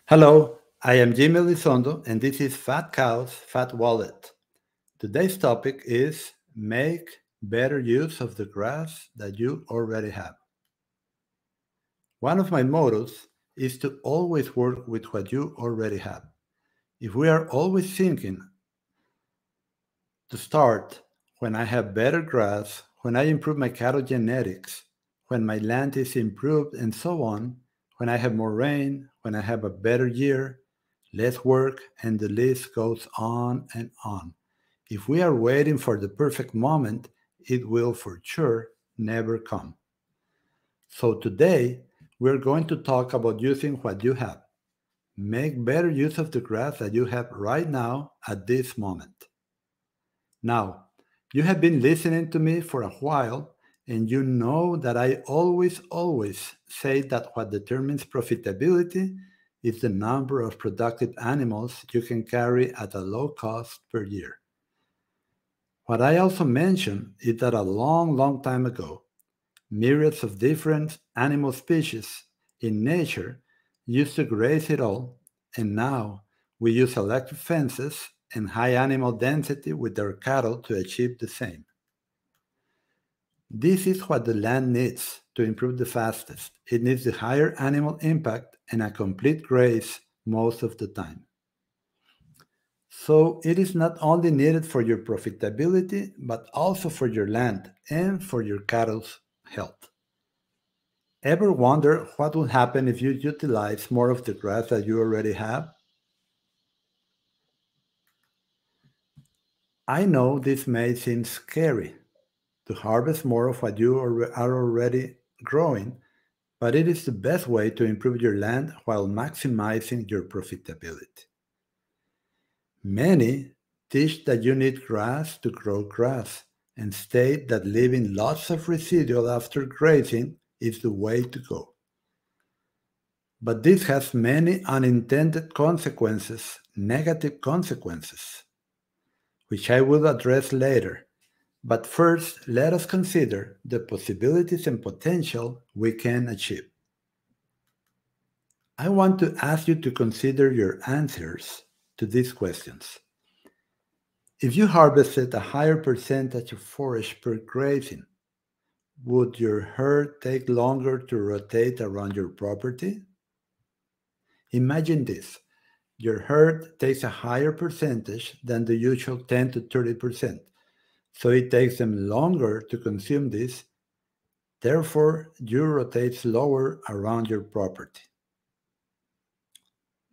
Hello, I am Jaime Elizondo, and this is Fat Cows, Fat Wallet. Today's topic is make better use of the grass that you already have. One of my mottos is to always work with what you already have. If we are always thinking to start when I have better grass, when I improve my cattle genetics, when my land is improved, and so on, when I have more rain, when I have a better year, less work, and the list goes on and on. If we are waiting for the perfect moment, it will for sure never come. So today, we're going to talk about using what you have. Make better use of the grass that you have right now at this moment. Now, you have been listening to me for a while, and you know that I always say that what determines profitability is the number of productive animals you can carry at a low cost per year. What I also mentioned is that a long time ago, myriads of different animal species in nature used to graze it all, and now we use electric fences and high animal density with their cattle to achieve the same. This is what the land needs to improve the fastest. It needs the higher animal impact and a complete graze most of the time. So it is not only needed for your profitability, but also for your land and for your cattle's health. Ever wonder what would happen if you utilize more of the grass that you already have? I know this may seem scary to harvest more of what you are already growing, but it is the best way to improve your land while maximizing your profitability. Many teach that you need grass to grow grass and state that leaving lots of residual after grazing is the way to go. But this has many unintended consequences, negative consequences, which I will address later. But first, let us consider the possibilities and potential we can achieve. I want to ask you to consider your answers to these questions. If you harvested a higher percentage of forage per grazing, would your herd take longer to rotate around your property? Imagine this. Your herd takes a higher percentage than the usual 10 to 30%, so it takes them longer to consume this. Therefore, you rotate slower around your property.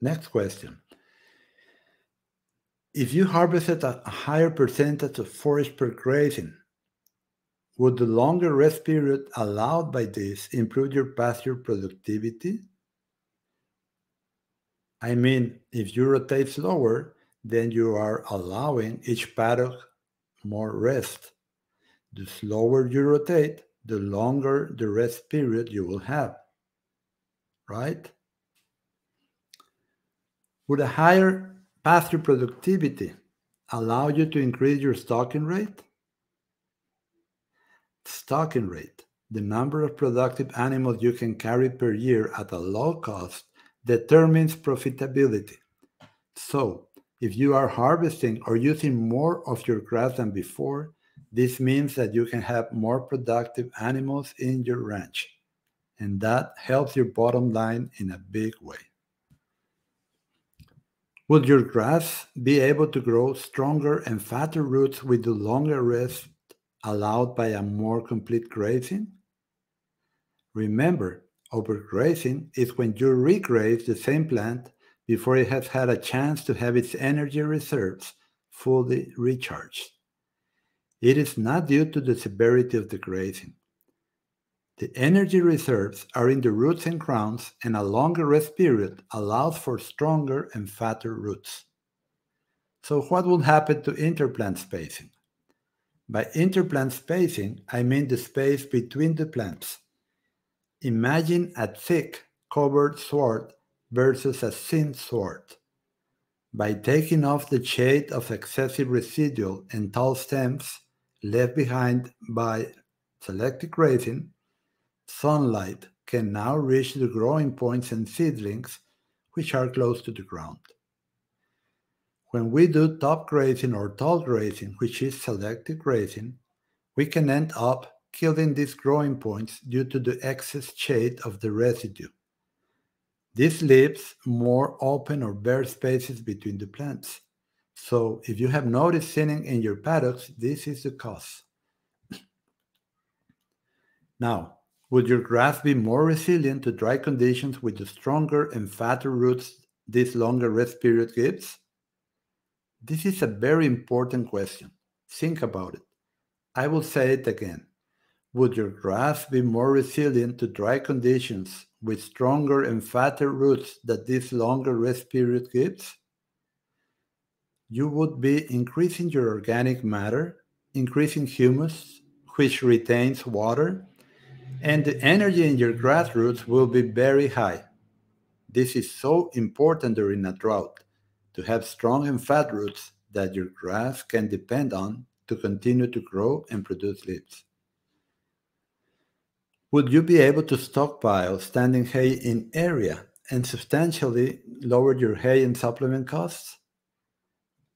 Next question. If you harvested a higher percentage of forage per grazing, would the longer rest period allowed by this improve your pasture productivity? I mean, if you rotate slower, then you are allowing each paddock more rest. The slower you rotate, the longer the rest period you will have, right? Would a higher pasture productivity allow you to increase your stocking rate? Stocking rate, the number of productive animals you can carry per year at a low cost, determines profitability. So, if you are harvesting or using more of your grass than before, this means that you can have more productive animals in your ranch, and that helps your bottom line in a big way. Would your grass be able to grow stronger and fatter roots with the longer rest allowed by a more complete grazing? Remember, overgrazing is when you regraze the same plant before it has had a chance to have its energy reserves fully recharged. It is not due to the severity of the grazing. The energy reserves are in the roots and crowns, and a longer rest period allows for stronger and fatter roots. So what will happen to interplant spacing? By interplant spacing, I mean the space between the plants. Imagine a thick, covered sward versus a thin sward. By taking off the shade of excessive residual and tall stems left behind by selective grazing, sunlight can now reach the growing points and seedlings, which are close to the ground. When we do top grazing or tall grazing, which is selective grazing, we can end up killing these growing points due to the excess shade of the residue. This leaves more open or bare spaces between the plants. So if you have noticed thinning in your paddocks, this is the cause. Now, would your grass be more resilient to dry conditions with the stronger and fatter roots this longer rest period gives? This is a very important question. Think about it. I will say it again. Would your grass be more resilient to dry conditions with stronger and fatter roots that this longer rest period gives? You would be increasing your organic matter, increasing humus, which retains water, and the energy in your grass roots will be very high. This is so important during a drought, to have strong and fat roots that your grass can depend on to continue to grow and produce leaves. Would you be able to stockpile standing hay in area and substantially lower your hay and supplement costs?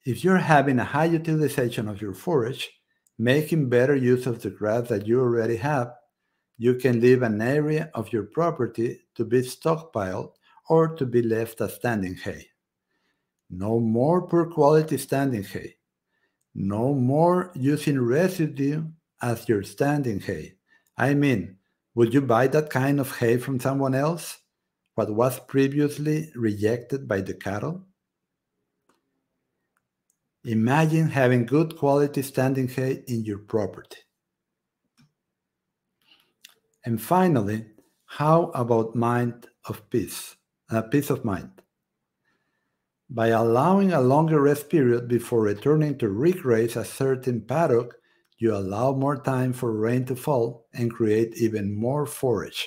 If you're having a high utilization of your forage, making better use of the grass that you already have, you can leave an area of your property to be stockpiled or to be left as standing hay. No more poor quality standing hay. No more using residue as your standing hay. I mean, would you buy that kind of hay from someone else? What was previously rejected by the cattle? Imagine having good quality standing hay in your property. And finally, how about peace of mind? By allowing a longer rest period before returning to regraze a certain paddock, you allow more time for rain to fall and create even more forage.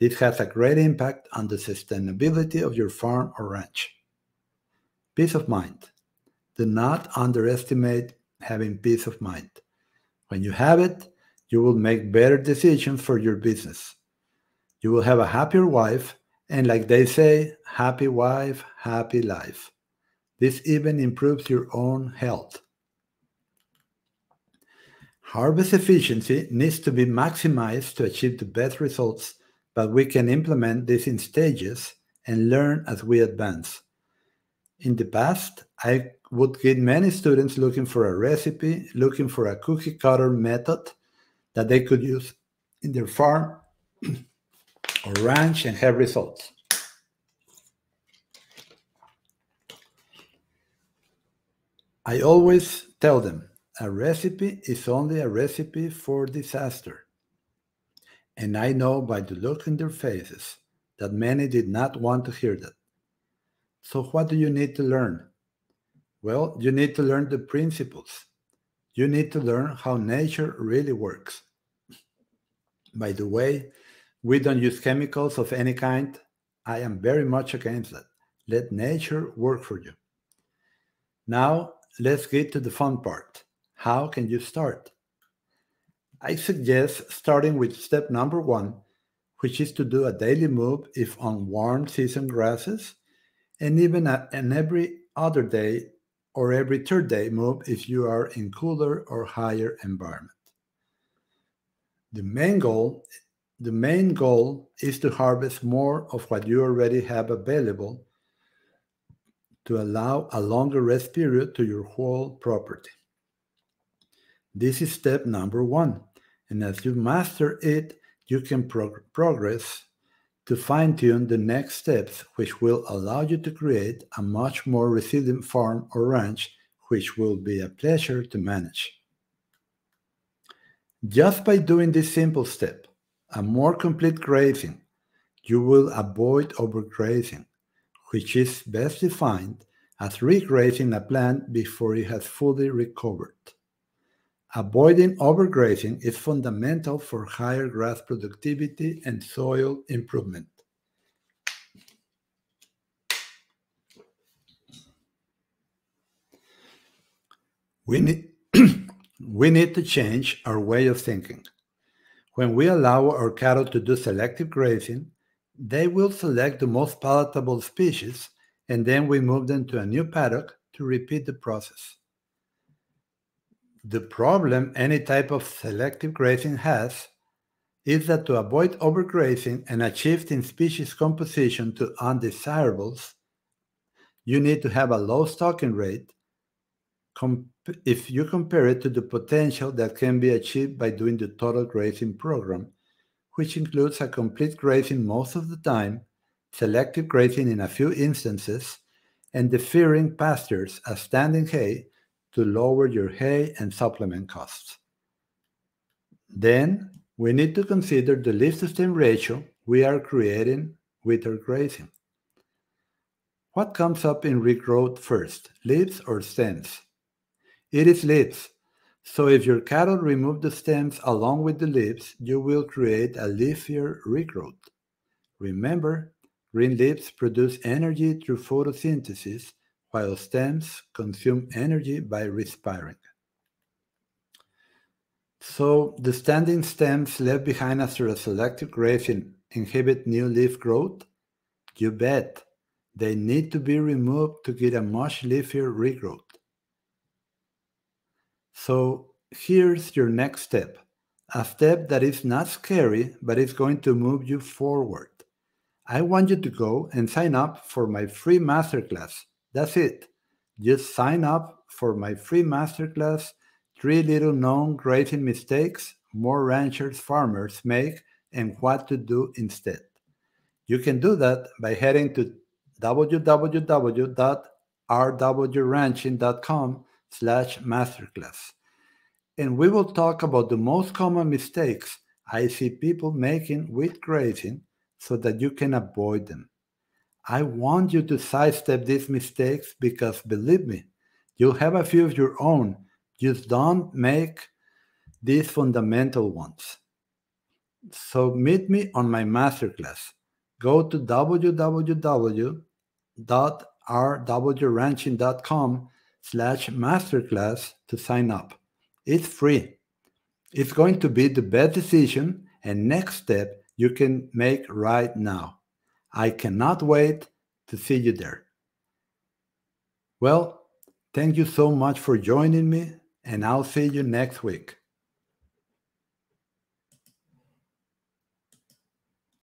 This has a great impact on the sustainability of your farm or ranch. Peace of mind. Do not underestimate having peace of mind. When you have it, you will make better decisions for your business. You will have a happier wife, and like they say, happy wife, happy life. This even improves your own health. Harvest efficiency needs to be maximized to achieve the best results, but we can implement this in stages and learn as we advance. In the past, I would get many students looking for a recipe, looking for a cookie cutter method that they could use in their farm or ranch and have results. I always tell them, a recipe is only a recipe for disaster. And I know by the look in their faces that many did not want to hear that. So what do you need to learn? Well, you need to learn the principles. You need to learn how nature really works. By the way, we don't use chemicals of any kind. I am very much against that. Let nature work for you. Now, let's get to the fun part. How can you start? I suggest starting with step number 1, which is to do a daily move if on warm season grasses, and even an every other day or every third day move if you are in cooler or higher environment. The main goal is to harvest more of what you already have available to allow a longer rest period to your whole property. This is step number 1, and as you master it, you can progress to fine-tune the next steps, which will allow you to create a much more resilient farm or ranch, which will be a pleasure to manage. Just by doing this simple step, a more complete grazing, you will avoid overgrazing, which is best defined as regrazing a plant before it has fully recovered. Avoiding overgrazing is fundamental for higher grass productivity and soil improvement. We need to change our way of thinking. When we allow our cattle to do selective grazing, They will select the most palatable species, and then we move them to a new paddock to repeat the process. The problem any type of selective grazing has is that to avoid overgrazing and a shift in species composition to undesirables, you need to have a low stocking rate if you compare it to the potential that can be achieved by doing the total grazing program, which includes a complete grazing most of the time, selective grazing in a few instances, and deferring pastures as standing hay to lower your hay and supplement costs. Then, we need to consider the leaf-to-stem ratio we are creating with our grazing. What comes up in regrowth first, leaves or stems? It is leaves. So if your cattle remove the stems along with the leaves, you will create a leafier regrowth. Remember, green leaves produce energy through photosynthesis, while stems consume energy by respiring. So the standing stems left behind after a selective grazing inhibit new leaf growth? You bet. They need to be removed to get a much leafier regrowth. So here's your next step, a step that is not scary, but is going to move you forward. I want you to go and sign up for my free masterclass. That's it. Just sign up for my free masterclass, 3 little known grazing mistakes more ranchers farmers make and what to do instead. You can do that by heading to www.rwranching.com/masterclass. And we will talk about the most common mistakes I see people making with grazing so that you can avoid them. I want you to sidestep these mistakes because, believe me, you'll have a few of your own. Just don't make these fundamental ones. So meet me on my masterclass. Go to www.rwranching.com/masterclass to sign up. It's free. It's going to be the best decision and next step you can make right now. I cannot wait to see you there. Well, thank you so much for joining me, and I'll see you next week.